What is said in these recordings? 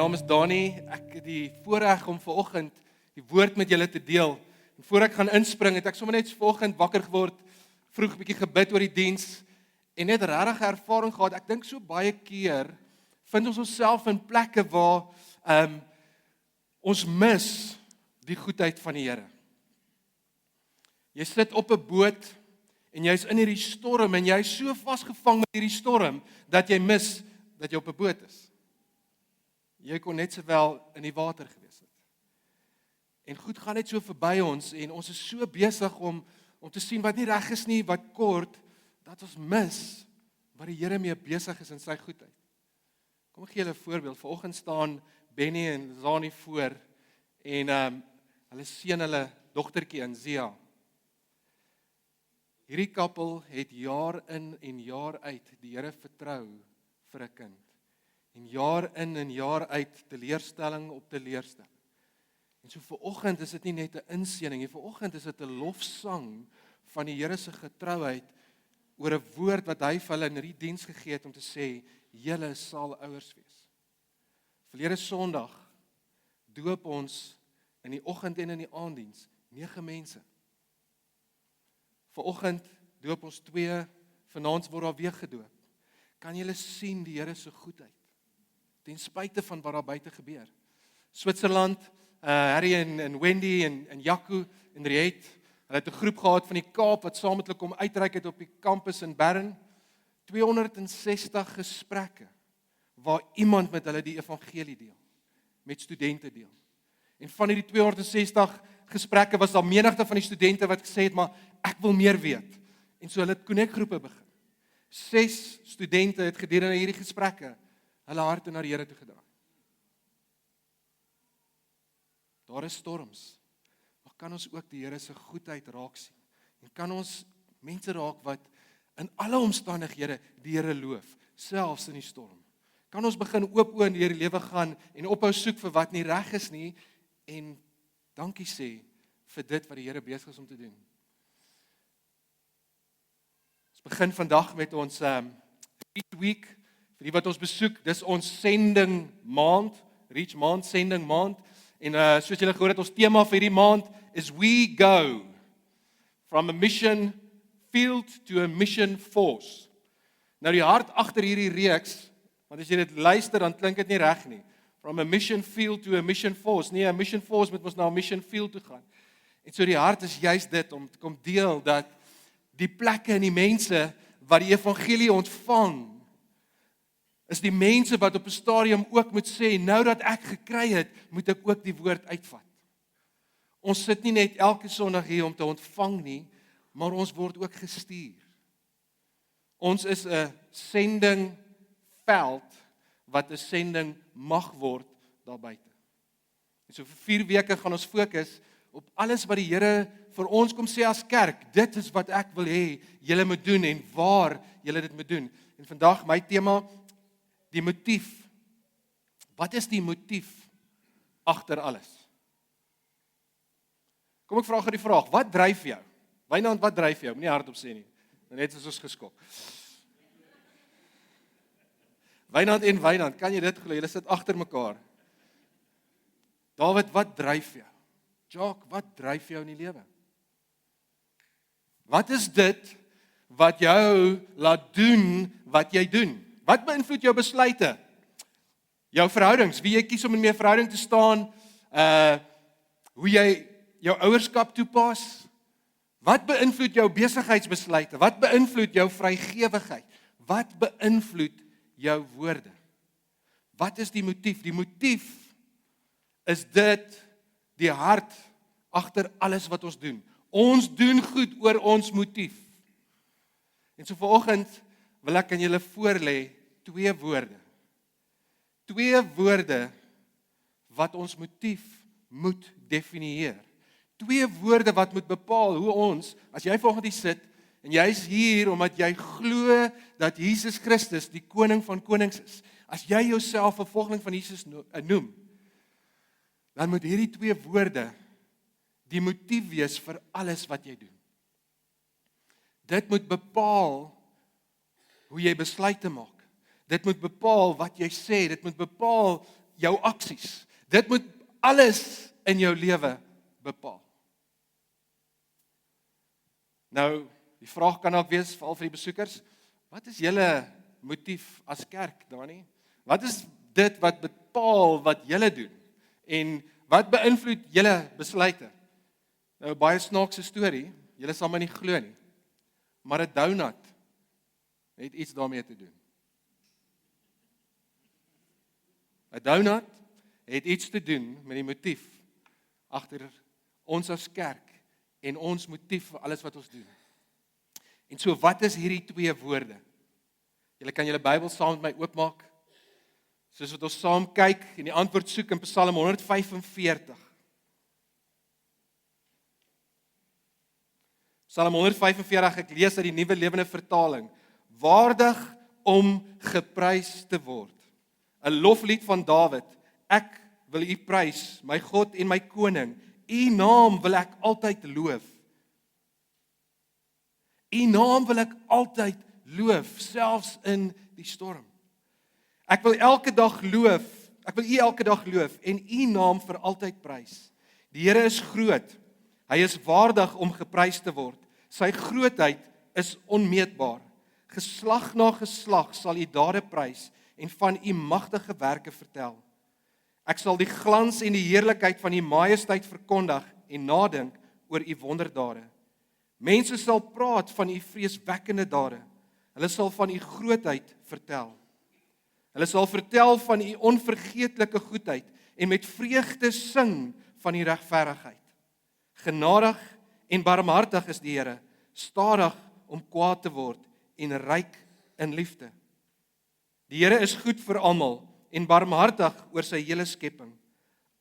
naam is Dani. Ek het die voorreg om vanoggend die woord met julle te deel. En voor ek gaan inspring, het ek sommer net vanoggend wakker geword, vroeg 'n bietjie gebid oor die diens en net regtig ervaring gehad. Ek dink so baie keer vind ons onsself in plekke waar ons mis die goedheid van die Here. Jy sit op 'n boot en jy's in hierdie storm en jy's so vasgevang met hierdie storm dat jy mis dat jy op 'n boot is. Jy kon net sowel in die water gewees het. En goed gaan net so verby ons en ons is so besig om te sien wat nie reg is nie, wat kort, dat ons mis wat die Here mee besig is in sy goedheid. Kom ek gee julle 'n voorbeeld. Vanoggend staan Benny en Zani voor en hulle seun hulle dogtertjie in Zia. Hierdie koppel het jaar in en jaar uit die Here vertrou vir 'n kind. En jaar in en jaar uit teleurstelling op teleurstelling. En so vanoggend is dit nie net 'n inseëning nie, vanoggend is dit 'n lofsang van die Here se getrouheid oor 'n woord wat hy vir hulle in hierdie diens gegee het om te sê, julle sal ouers wees. Verlede Sondag doop ons in die oggend en in die aanddiens 9 mense. Vanoggend doop ons 2, vanaand word daar weer gedoop. Kan julle sien die Here se goedheid? Ten spyte van wat daar buite gebeur. Switserland, Harry en Wendy en Jaco en Riet, hulle het 'n groep gehad van die Kaap wat saam met hulle kom uitreik het op die kampus in Bern. 260 gesprekke waar iemand met hulle die evangelie deel, met studente deel. En van hierdie 260 gesprekke was daar menigte van die studente wat gesê het, maar ek wil meer weet. En so hulle het connect-groepe begin. 6 studente het gedurende hierdie gesprekke hulle harte na die Here toe gedraai. Daar is storms, maar kan ons ook die Here se goedheid raak sien? En kan ons mense raak wat in alle omstandighede die Here loof, selfs in die storm? Kan ons begin oop oë in die lewe gaan en ophou soek vir wat nie reg is nie en dankie sê vir dit wat die Here besig is om te doen? Ons begin vandag met ons Reach Week. Vir die wat ons besoek, dis ons sending maand, Reach maand, sending maand. En soos julle gehoor het, ons tema vir hierdie maand is We Go. From a mission field to a mission force. Nou die hart agter hierdie reeks, want as jy dit luister, dan klink dit nie reg nie. From a mission field to a mission force. Nee, 'n mission force moet ons na 'n mission field toe gaan. En so die hart is juist dit, om te kom deel dat die plekke en die mense wat die evangelie ontvang, is die mense wat op 'n stadium ook moet sê, nou dat ek gekry het, moet ek ook die woord uitvat. Ons sit nie net elke Sondag hier om te ontvang nie, maar ons word ook gestuur. Ons is 'n sendingveld wat 'n sending mag word daar buite. En so vir 4 weke gaan ons fokus op alles wat die Here vir ons kom sê as kerk. Dit is wat ek wil hê julle moet doen en waar julle dit moet doen. En vandag my tema, die motief. Wat is die motief agter alles? Kom ek vra gou die vraag, wat dryf jou? Wynand, wat dryf jou? Moenie hardop sê nie. Net as ons geskok. Wynand, kan jy dit glo? Julle sit agter mekaar. David, wat dryf jou? Jock, wat dryf jou in die lewe? Wat is dit wat jou laat doen wat jy doen? Wat beïnvloed jou besluite? Jou verhoudings, wie jy kies om in 'n verhouding te staan, hoe jy jou ouerskap toepas. Wat beïnvloed jou besigheidsbesluite? Wat beïnvloed jou vrygewigheid? Wat beïnvloed jou woorde? Wat is die motief? Die motief is dit die hart agter alles wat ons doen. Ons doen goed oor ons motief. En so vanoggend wil ek aan julle voorlê 2 woorde. 2 woorde wat ons motief moet definieer. 2 woorde wat moet bepaal hoe ons, as jy vanoggend hier sit en jy is hier omdat jy glo dat Jesus Christus die koning van konings is. As jy jouself 'n volgeling van Jesus noem, dan moet hierdie 2 woorde die motief wees vir alles wat jy doen. Dit moet bepaal hoe jy besluite maak. Dit moet bepaal wat jy sê, dit moet bepaal jou aksies. Dit moet alles in jou lewe bepaal. Nou, die vraag kan ook wees, veral vir die besoekers, wat is julle motief as kerk, Dani? Wat is dit wat bepaal wat julle doen? En wat beïnvloed julle besluite? Nou, baie snaakse storie, julle sal my nie glo nie, maar 'n donut het iets daarmee te doen. 'n Donut het iets te doen met die motief agter ons as kerk en ons motief vir alles wat ons doen. En so, wat is hierdie twee woorde? Julle kan julle Bybel saam met my oopmaak, soos wat ons saam kyk en die antwoord soek in Psalm 145. Psalm 145, ek lees uit die Nuwe Lewende Vertaling. Waardig om geprys te word. 'n loflied van Dawid. Ek wil U prys, my God en my koning. U naam wil ek altyd loof. U naam wil ek altyd loof, selfs in die storm. Ek wil elke dag loof, ek wil U elke dag loof en U naam vir altyd prys. Die Here is groot. Hy is waardig om geprys te word. Sy grootheid is onmeetbaar. Geslag na geslag sal U dade prys en van U magtige werke vertel. Ek sal die glans en die heerlikheid van U majesteit verkondig en nadink oor U wonderdade. Mense sal praat van U vreeswekkende dade. Hulle sal van U grootheid vertel. Hulle sal vertel van U onvergeetlike goedheid en met vreugde sing van U regverdigheid. Genadig en barmhartig is die Here, stadig om kwaad te word en ryk in liefde. Die Here is goed vir almal en barmhartig oor sy hele skepping.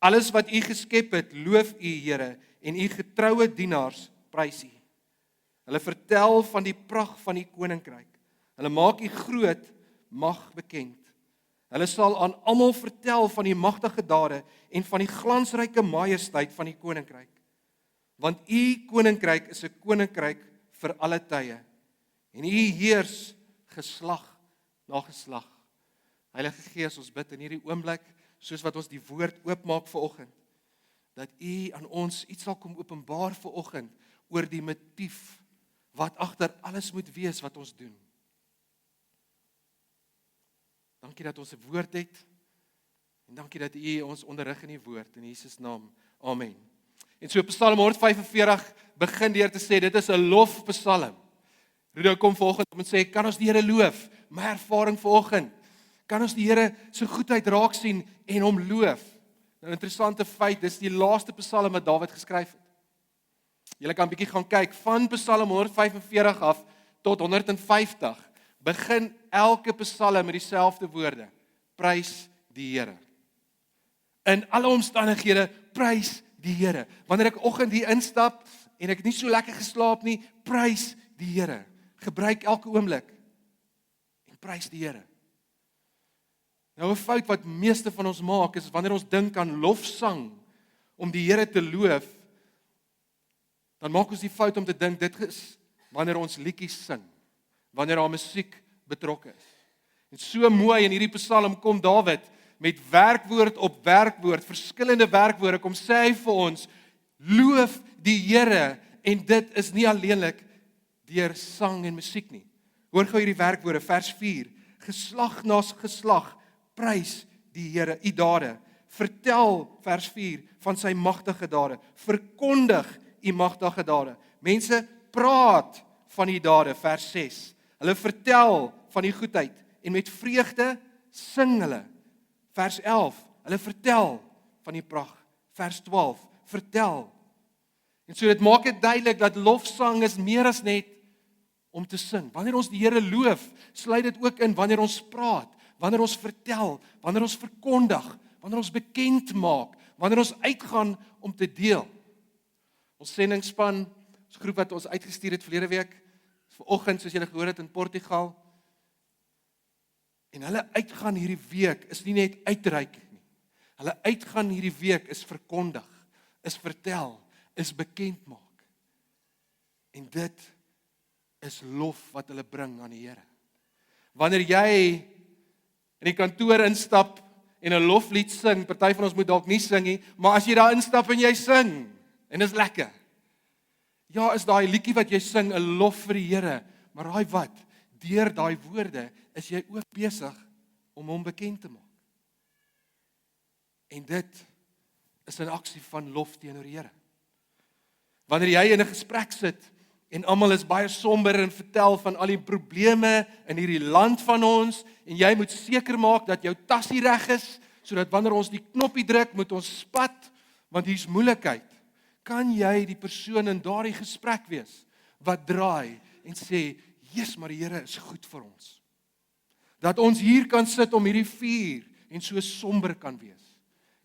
Alles wat U geskep het, loof U, Here, en U getroue dienaars prys U. Hulle vertel van die pragt van U koninkryk. Hulle maak U groot mag bekend. Hulle sal aan almal vertel van U magtige dade en van die glansryke majesteit van U koninkryk. Want U koninkryk is 'n koninkryk vir alle tye. En U heers geslag na geslag. Heilige Gees, ons bid in hierdie oomblik, soos wat ons die woord oopmaak vanoggend, dat U aan ons iets sal kom openbaar vanoggend oor die motief wat agter alles moet wees wat ons doen. Dankie dat ons 'n woord het en dankie dat U ons onderrig in die woord in Jesus naam. Amen. En so Psalm 145 begin deur te sê dit is 'n lofpsalm. Rudo kom vanoggend om en sê kan ons die Here loof? My ervaring vanoggend, kan ons die Here se goedheid raak sien en hom loof? Nou interessante feit, dis die laaste psalm wat Dawid geskryf het. Julle kan 'n bietjie gaan kyk van Psalm 145 af tot 150. Begin elke psalm met dieselfde woorde: prys die Here. In alle omstandighede prys die Here. Wanneer ek oggend hier instap en ek het nie so lekker geslaap nie, prys die Here. Gebruik elke oomblik en prys die Here. Nou 'n fout wat meeste van ons maak is wanneer ons dink aan lofsang om die Here te loof, dan maak ons die fout om te dink dit is wanneer ons liedjies sing, wanneer daar musiek betrokke is. En so mooi in hierdie psalm kom Dawid met werkwoord op werkwoord, verskillende werkwoorde kom sê hy vir ons, loof die Here, en dit is nie alleenlik deur sang en musiek nie. Hoor gou hierdie werkwoorde, vers 4, geslag na geslag, prys die Here, U dade, vertel, vers 4, van sy magtige dade, verkondig U magtige dade. Mense praat van U dade, vers 6, hulle vertel van die goedheid, en met vreugde sing hulle, vers 11, hulle vertel van die pragt, vers 12, vertel. En so dit maak dit duidelik dat lofsang is meer as net om te sing. Wanneer ons die Here loof, sluit dit ook in wanneer ons praat, wanneer ons vertel, wanneer ons verkondig, wanneer ons bekend maak, wanneer ons uitgaan om te deel. Ons sendingsspan, ons groep wat ons uitgestuur het verlede week, vanoggend soos julle gehoor het in Portugal, en hulle uitgaan hierdie week is nie net uitreik nie. Hulle uitgaan hierdie week is verkondig, is vertel, is bekend maak. En dit is lof wat hulle bring aan die Here. Wanneer jy in die kantoor instap en 'n loflied sing. Party van ons moet dalk nie sing nie, maar as jy daar instap en jy sing, en dis lekker. Ja, is daai liedjie wat jy sing 'n lof vir die Here, maar raai wat? Deur daai woorde is jy ook besig om hom bekend te maak. En dit is 'n aksie van lof teenoor die Here. Wanneer jy in 'n gesprek sit en almal is baie somber en vertel van al die probleme in hierdie land van ons en jy moet seker maak dat jou tassie reg is sodat wanneer ons die knoppie druk, moet ons spat want hier's moeilikheid. Kan jy die persoon in daardie gesprek wees wat draai en sê, "Jesus, maar die Here is goed vir ons." Dat ons hier kan sit om hierdie vuur en so somber kan wees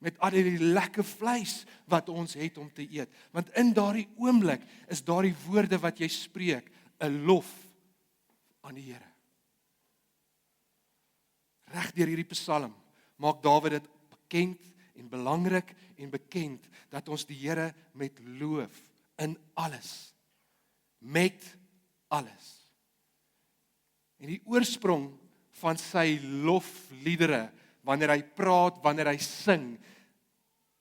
met al die lekker vleis wat ons het om te eet. Want in daardie oomblik is daardie woorde wat jy spreek 'n lof aan die Here. Reg deur hierdie Psalm maak Dawid dit bekend en belangrik en bekend dat ons die Here met loof in alles. Met alles. En die oorsprong van sy lofliedere, wanneer hy praat, wanneer hy sing,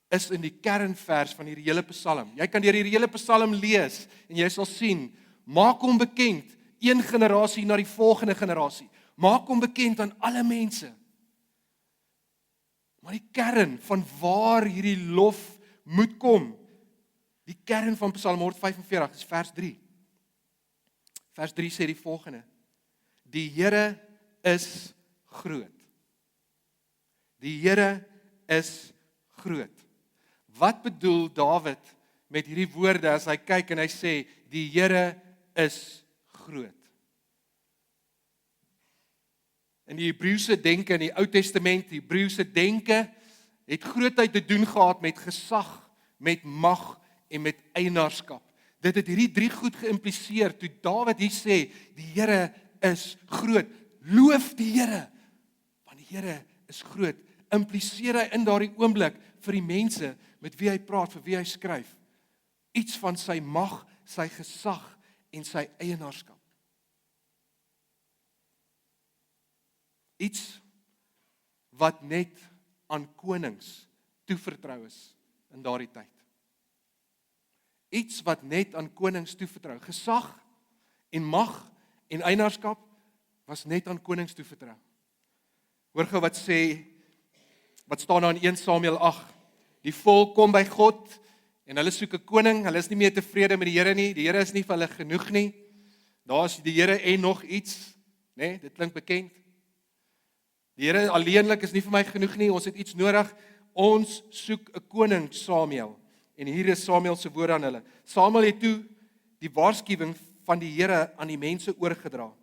is in die kernvers van hierdie hele Psalm. Jy kan deur hierdie hele Psalm lees en jy sal sien, maak hom bekend, een generasie na die volgende generasie. Maak hom bekend aan alle mense. Maar die kern van waar hierdie lof moet kom, die kern van Psalm 145 is vers 3. Vers 3 sê die volgende: Die Here is groot. Die Here is groot. Wat bedoel Dawid met hierdie woorde as hy kyk en hy sê, die Here is groot? In die Hebreëse denke in die Ou Testament, die Hebreëse denke het grootheid te doen gehad met gesag, met mag en met eienaarskap. Dit het hierdie drie goed geïmpliseer toe Dawid hier sê, die Here is groot. Loof die Here, want die Here is groot. Impliseer hy in daardie oomblik vir die mense met wie hy praat, vir wie hy skryf, iets van sy mag, sy gesag en sy eienaarskap. Iets wat net aan konings toevertrou is in daardie tyd. Iets wat net aan konings toevertrou. Gesag en mag en eienaarskap was net aan konings toevertrou. Hoor gou wat staan daar in 1 Samuel 8. Die volk kom by God en hulle soek 'n koning. Hulle is nie meer tevrede met die Here nie. Die Here is nie vir hulle genoeg nie. Daar is die Here en nog iets, né? Dit klink bekend. Die Here alleenlik is nie vir my genoeg nie. Ons het iets nodig. Ons soek 'n koning, Samuel. En hier is Samuel se woorde aan hulle. Samuel het toe die waarskuwing van die Here aan die mense oorgedra.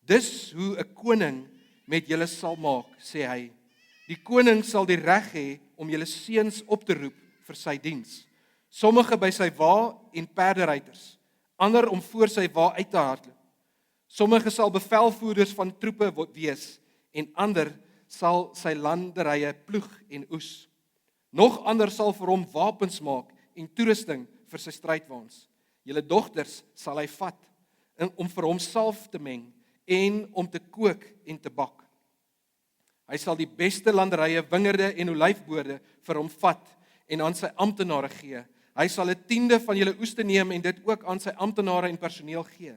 Dis hoe 'n koning met julle sal maak, sê hy. Die koning sal die reg hê om julle seuns op te roep vir sy diens. Sommige by sy wa en perderuiters, ander om voor sy wa uit te hardloop. Sommige sal bevelvoerders van troepe wees en ander sal sy landerye ploeg en oes. Nog ander sal vir hom wapens maak en toerusting vir sy strydwaans. Julle dogters sal hy vat om vir hom salf te meng en om te kook en te bak. Hy sal die beste landerye, wingerde en olyfboorde vir hom vat en aan sy amptenare gee. Hy sal 1/10 van julle oeste neem en dit ook aan sy amptenare en personeel gee.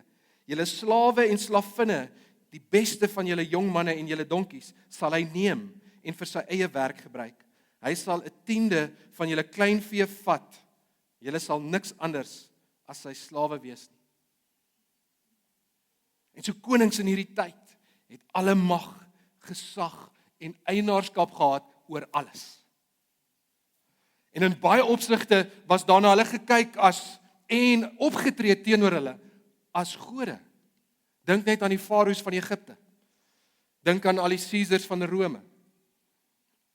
Julle slawe en slavinne, die beste van julle jong manne en julle donkies, sal hy neem en vir sy eie werk gebruik. Hy sal 1/10 van julle kleinvee vat. Julle sal niks anders as sy slawe wees nie. En so konings in hierdie tyd het alle mag, gesag en eienaarskap gehad oor alles. En in baie opsigte was daarna hulle gekyk as en opgetree teenoor hulle as gode. Dink net aan die farao's van Egipte. Dink aan al die Caesars van Rome.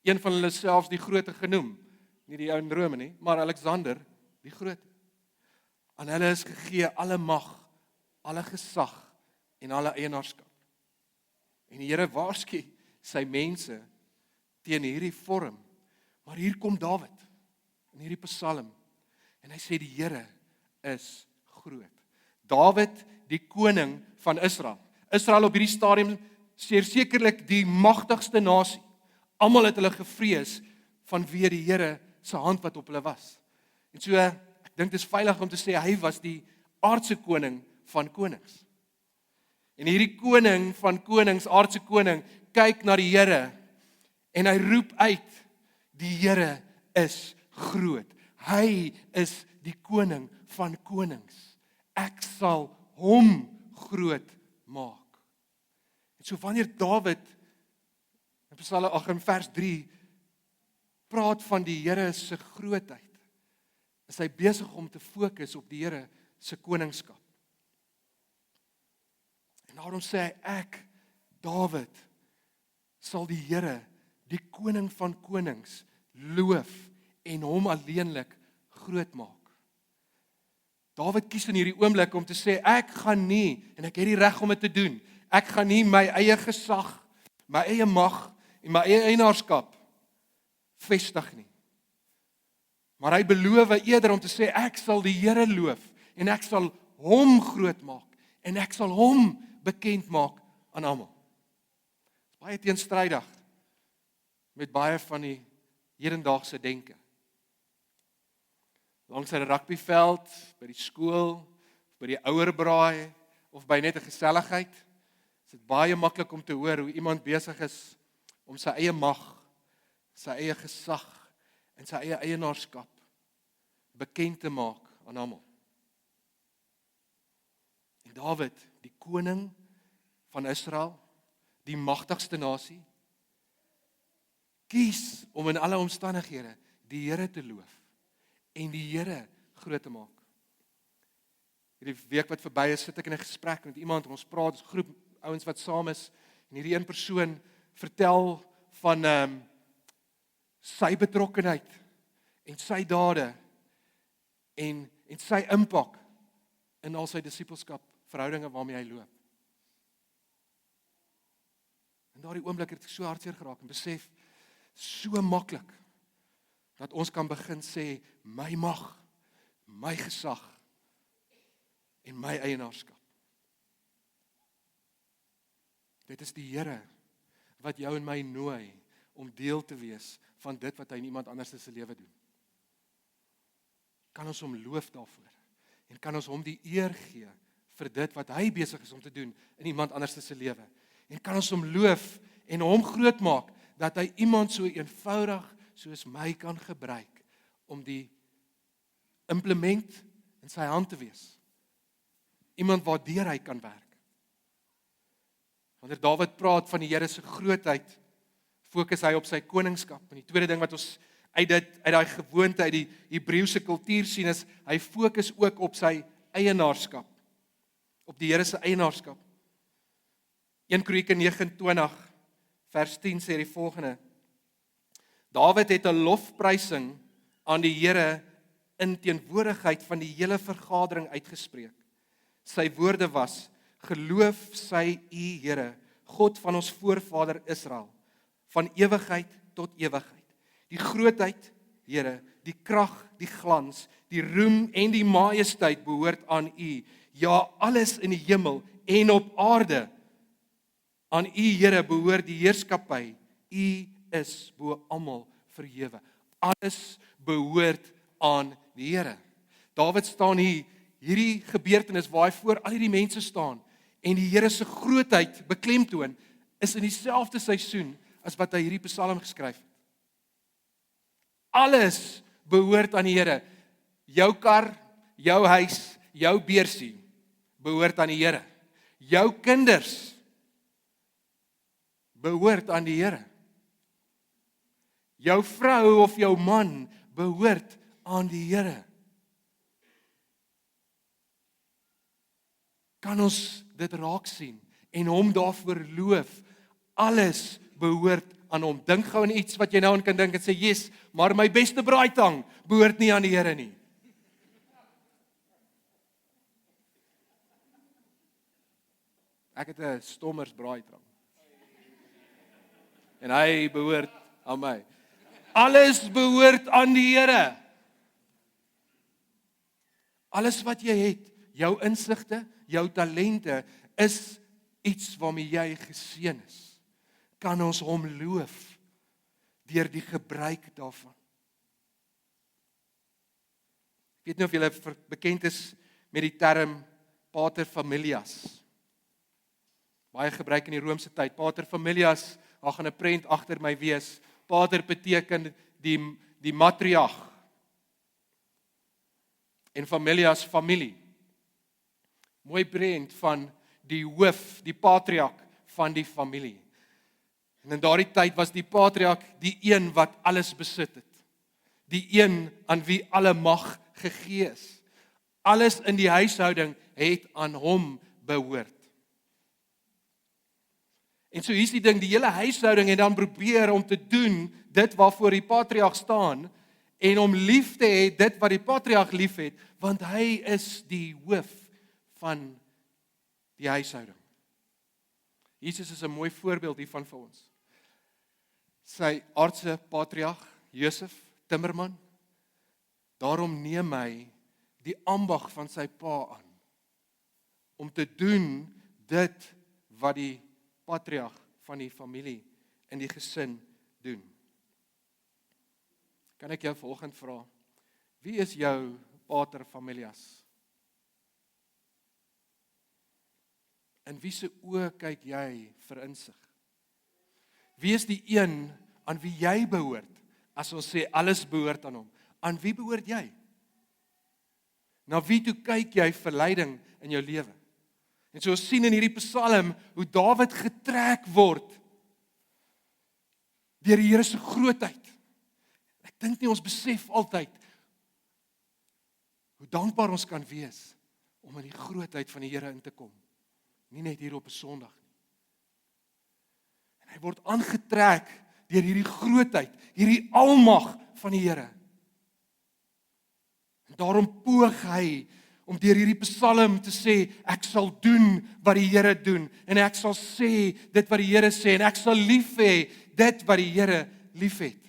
Een van hulle selfs die Grote genoem, nie die ou in Rome nie, maar Alexander die Grote. Aan hulle is gegee alle mag, alle gesag en alle eienaarskap. En die Here waarsku sy mense teen hierdie vorm. Maar hier kom Dawid in hierdie Psalm en hy sê die Here is groot. Dawid, die koning van Israel. Israel op hierdie stadium sekerlik die magtigste nasie. Almal het hulle gevrees vanweë die Here se hand wat op hulle was. En so, ek dink dit is veilig om te sê, hy was die aardse koning van konings. En hierdie koning van konings, aardse koning, kyk na die Here en hy roep uit, die Here is groot. Hy is die koning van konings. Ek sal hom groot maak. En so wanneer Dawid in Psalm 8 in vers 3 praat van die Here se grootheid, is hy besig om te fokus op die Here se koningskap. En daarom sê hy, ek, Dawid, sal die Here, die koning van konings, loof en hom alleenlik groot maak. Dawid kies in hierdie oomblik om te sê, ek gaan nie, en ek het die reg om dit te doen, ek gaan nie my eie gesag, my eie mag en my eie eienaarskap vestig nie. Maar hy beloof eerder om te sê, ek sal die Here loof en ek sal hom groot maak en ek sal hom bekend maak aan almal. Dit is baie teenstrydig met baie van die hedendaagse denke. Langs 'n rugbyveld, by die skool, by die ouerbraai of by net 'n geselligheid, is dit baie maklik om te hoor hoe iemand besig is om sy eie mag, sy eie gesag en sy eie eienaarskap bekend te maak aan almal. En Dawid, die koning van Israel, die magtigste nasie, kies om in alle omstandighede die Here te loof en die Here groot te maak. Hierdie week wat verby is, sit ek in 'n gesprek met iemand en ons praat, ons groep ouens wat saam is, en hierdie een persoon vertel van sy betrokkenheid en sy dade en sy impak in al sy disippelskap verhoudinge waarmee hy loop. En daardie oomblik het ek so hartseer geraak en besef, so maklik dat ons kan begin sê, my mag, my gesag en my eienaarskap. Dit is die Here wat jou en my nooi om deel te wees van dit wat hy in iemand anders se lewe doen. Kan ons hom loof daarvoor en kan ons hom die eer gee vir dit wat hy besig is om te doen in iemand anders se lewe. En kan ons hom loof en hom groot maak dat hy iemand so eenvoudig soos my kan gebruik om die implement in sy hand te wees. Iemand waardeur hy kan werk. Wanneer Dawid praat van die Here se grootheid, fokus hy op sy koningskap. En die tweede ding wat ons uit daai gewoonte, uit die Hebreëse kultuur sien, is hy fokus ook op sy eienaarskap. Op die Here se eienaarskap. 1 Kronieke 29 vers 10 sê die volgende: Dawid het 'n lofprysing aan die Here in teenwoordigheid van die hele vergadering uitgespreek. Sy woorde was: Geloof sy U Here, God van ons voorvader Israel, van ewigheid tot ewigheid. Die grootheid, Here, die krag, die glans, die roem en die majesteit behoort aan U. Ja, alles in die hemel en op aarde. Aan U, Here, behoort die heerskappy. U is bo almal verhewe. Alles behoort aan die Here. Dawid staan hier, hierdie gebeurtenis waar hy voor al hierdie mense staan en die Here se grootheid beklemtoon, is in dieselfde seisoen as wat hy hierdie Psalm geskryf het. Alles behoort aan die Here. Jou kar, jou huis, jou beursie behoort aan die Here. Jou kinders behoort aan die Here. Jou vrou of jou man behoort aan die Here. Kan ons dit raak sien en hom daarvoor loof? Alles behoort aan hom. Dink gou aan iets wat jy nou aan kan dink en sê, yes, maar my beste braaitang behoort nie aan die Here nie. Ek het 'n stommers braaitang. En hy behoort aan my. Alles behoort aan die Here. Alles wat jy het, jou insigte, jou talente, is iets waarmee jy geseën is. Kan ons hom loof deur die gebruik daarvan. Ek weet nie of julle bekend is met die term pater familias. Baie gebruik in die Romeinse tyd. Pater familias, daar gaan 'n prent agter my wees. Pater beteken die matriarg. En familias, familie. Mooi prent van die hoof, die patriarg van die familie. En in daardie tyd was die patriarg die een wat alles besit het. Die een aan wie alle mag gegee is. Alles in die huishouding het aan hom behoort. En so hier's die ding, die hele huishouding het dan probeer om te doen dit waarvoor die patriarg staan en om lief te hê dit wat die patriarg liefhet, want hy is die hoof van die huishouding. Jesus is 'n mooi voorbeeld hiervan vir ons. Sy aardse patriarg, Josef, timmerman, daarom neem hy die ambag van sy pa aan, om te doen dit wat die patriarg van die familie in die gesin doen. Kan ek jou volgende vra, wie is jou pater familias? In wie se oë kyk jy vir insig? Wie is die een aan wie jy behoort, as ons sê alles behoort aan hom? Aan wie behoort jy? Na wie toe kyk jy vir leiding in jou lewe? En so ons sien in hierdie Psalm hoe Dawid getrek word deur die Here se grootheid. Ek dink nie ons besef altyd hoe dankbaar ons kan wees om in die grootheid van die Here in te kom. Nie net hier op 'n Sondag nie. En hy word aangetrek deur hierdie grootheid, hierdie almag van die Here. En daarom poog hy om deur hierdie Psalm te sê, ek sal doen wat die Here doen, en ek sal sê dit wat die Here sê, en ek sal lief hê dit wat die Here lief het.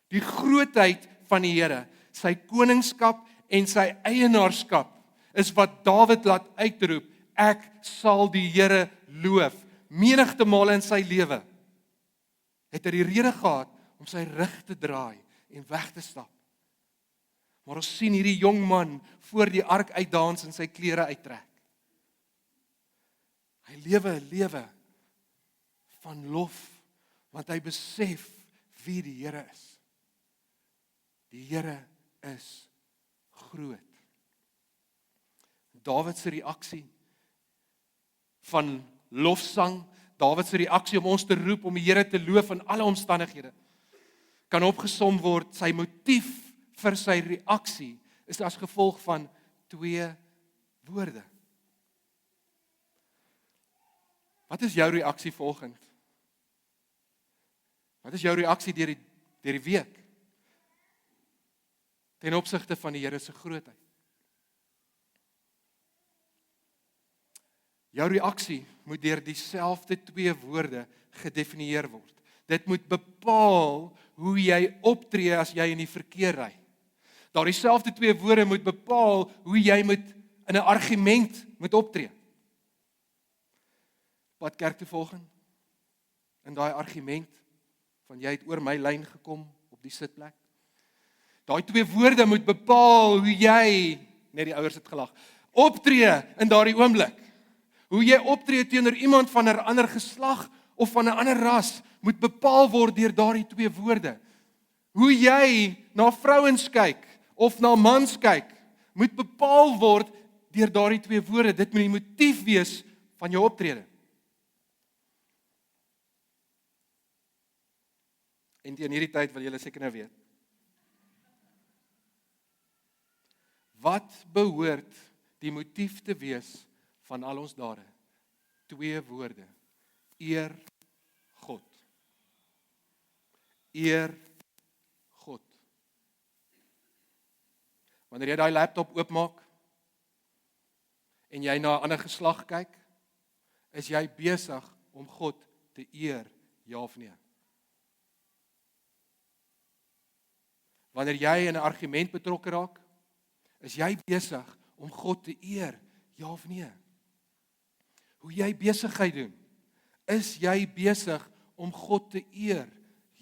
Die grootheid van die Here, sy koningskap en sy eienaarskap, is wat Dawid laat uitroep, ek sal die Here loof. Menigte male in sy lewe het hy die rede gehad om sy rug te draai en weg te stap. Maar ons sien hierdie jong man voor die ark uitdans en sy klere uittrek. Hy lewe 'n lewe van lof, want hy besef wie die Here is. Die Here is groot. Dawid se reaksie van lofsang, Dawid se reaksie om ons te roep om die Here te loof in alle omstandighede, kan opgesom word, sy motief vir sy reaksie is as gevolg van 2 woorde. Wat is jou reaksie volgend? Wat is jou reaksie deur die week? Ten opsigte van die Here se grootheid. Jou reaksie moet deur dieselfde 2 woorde gedefinieer word. Dit moet bepaal hoe jy optree as jy in die verkeer ry. Daardie selfde 2 woorde moet bepaal hoe jy in 'n argument moet optree. Wat kerk toe volgende? In daai argument van jy het oor my lyn gekom op die sitplek. Daai 2 woorde moet bepaal hoe jy, net die ouers het gelag, optree in daardie oomblik. Hoe jy optree teenoor iemand van 'n ander geslag of van 'n ander ras moet bepaal word deur daardie 2 woorde. Hoe jy na vrouens kyk of na mans kyk, moet bepaal word deur daardie 2 woorde. Dit moet die motief wees van jou optrede. En teen hierdie tyd wil julle seker nou weet. Wat behoort die motief te wees van al ons dade? 2 woorde. Eer God. Eer God. Wanneer jy daai laptop oopmaak en jy na 'n ander geslag kyk, is jy besig om God te eer, ja of nee? Wanneer jy in 'n argument betrokke raak, is jy besig om God te eer, ja of nee? Hoe jy besigheid doen, is jy besig om God te eer?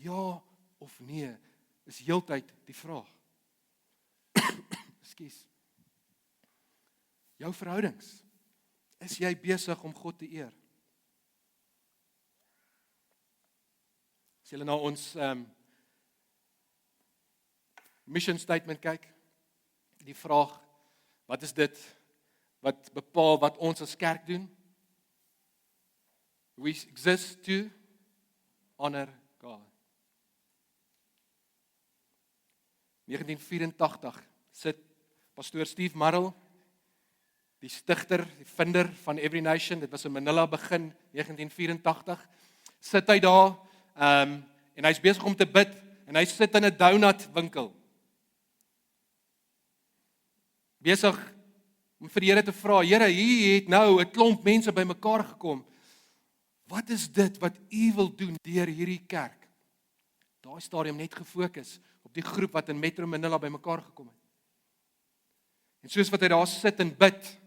Ja of nee, is heeltyd die vraag. Ekskuus. Jou verhoudings, is jy besig om God te eer? As jy na ons mission statement kyk, die vraag, wat is dit wat bepaal wat ons as kerk doen? We exist to honor God. 1984 sit pastoor Steve Marrell, die stigter, die vinder van Every Nation, dit was in Manila begin 1984, sit hy daar en hy's besig om te bid en hy sit in 'n donut winkel. Besig om vir die Here te vra, Here, hier het nou 'n klomp mense bymekaar gekom. Wat is dit wat U wil doen deur hierdie kerk? Daai stadium net gefokus op die groep wat in Metro Manila bymekaar gekom het. En soos wat hy daar sit en bid,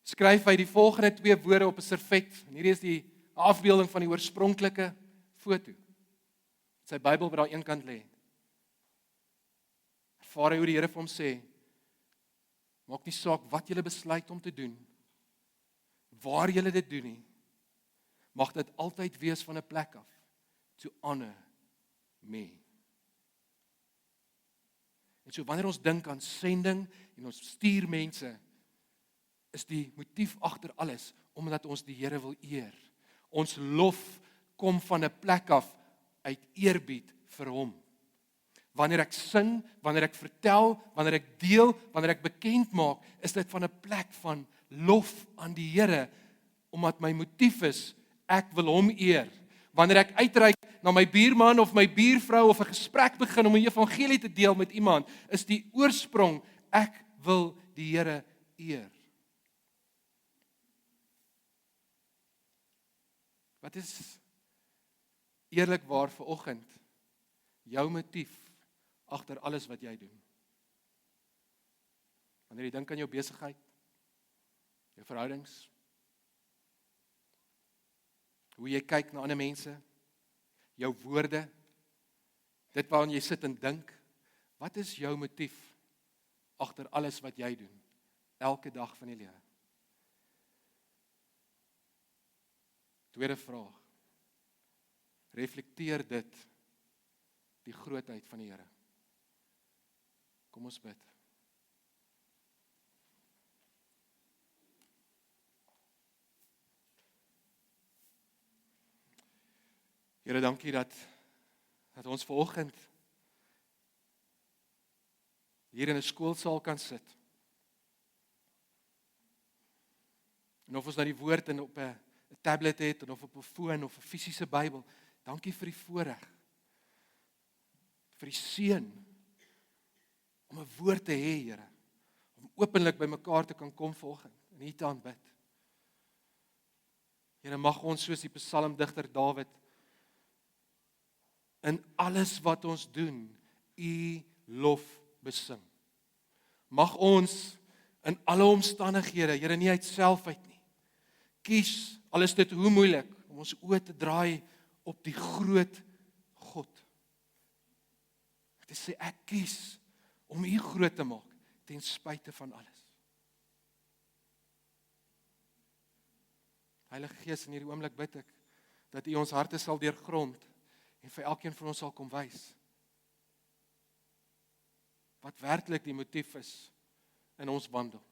skryf hy die volgende 2 woorde op 'n servet. En hierdie is die afbeelding van die oorspronklike foto. Sy Bybel wat daar een kant lê. Ervaar hy hoe die Here vir hom sê, maak nie saak wat jy besluit om te doen, waar jy dit doen nie, mag dit altyd wees van 'n plek af, to honor me. En so wanneer ons dink aan sending en ons stuur mense, is die motief agter alles, omdat ons die Here wil eer. Ons lof kom van 'n plek af, uit eerbied vir hom. Wanneer ek sing, wanneer ek vertel, wanneer ek deel, wanneer ek bekend maak, is dit van 'n plek van lof aan die Here, omdat my motief is, ek wil hom eer. Wanneer ek uitreik na my buurman of my buurvrou of 'n gesprek begin om 'n evangelie te deel met iemand, is die oorsprong, ek wil die Here eer. Wat is eerlikwaar vanoggend jou motief agter alles wat jy doen? Wanneer jy dink aan jou besigheid, jou verhoudings, hoe jy kyk na ander mense, jou woorde, dit waaraan jy sit en dink, wat is jou motief agter alles wat jy doen, elke dag van die lewe? Tweede vraag, reflekteer dit die grootheid van die Here? Kom ons bid. Here, dankie dat ons vanoggend hier in 'n skoolsaal kan sit. En of ons nou die woord in op 'n tablet het, of op 'n foon, of 'n fisiese Bybel, dankie vir die voorreg, vir die seën, om 'n woord te hê, Here, om openlik by mekaar te kan kom vanoggend, en hier te aanbid. Here, mag ons soos die psalmdigter Dawid, in alles wat ons doen, U lof besing. Mag ons in alle omstandighede, Here, nie uit self uit nie, kies, al is dit hoe moeilik, om ons oë te draai op die groot God. Te sê, ek kies om U groot te maak, ten spyte van alles. Heilige Gees, in hierdie oomblik bid ek, dat U ons harte sal deurgrond, en vir elkeen van ons sal kom wys, wat werklik die motief is in ons wandel.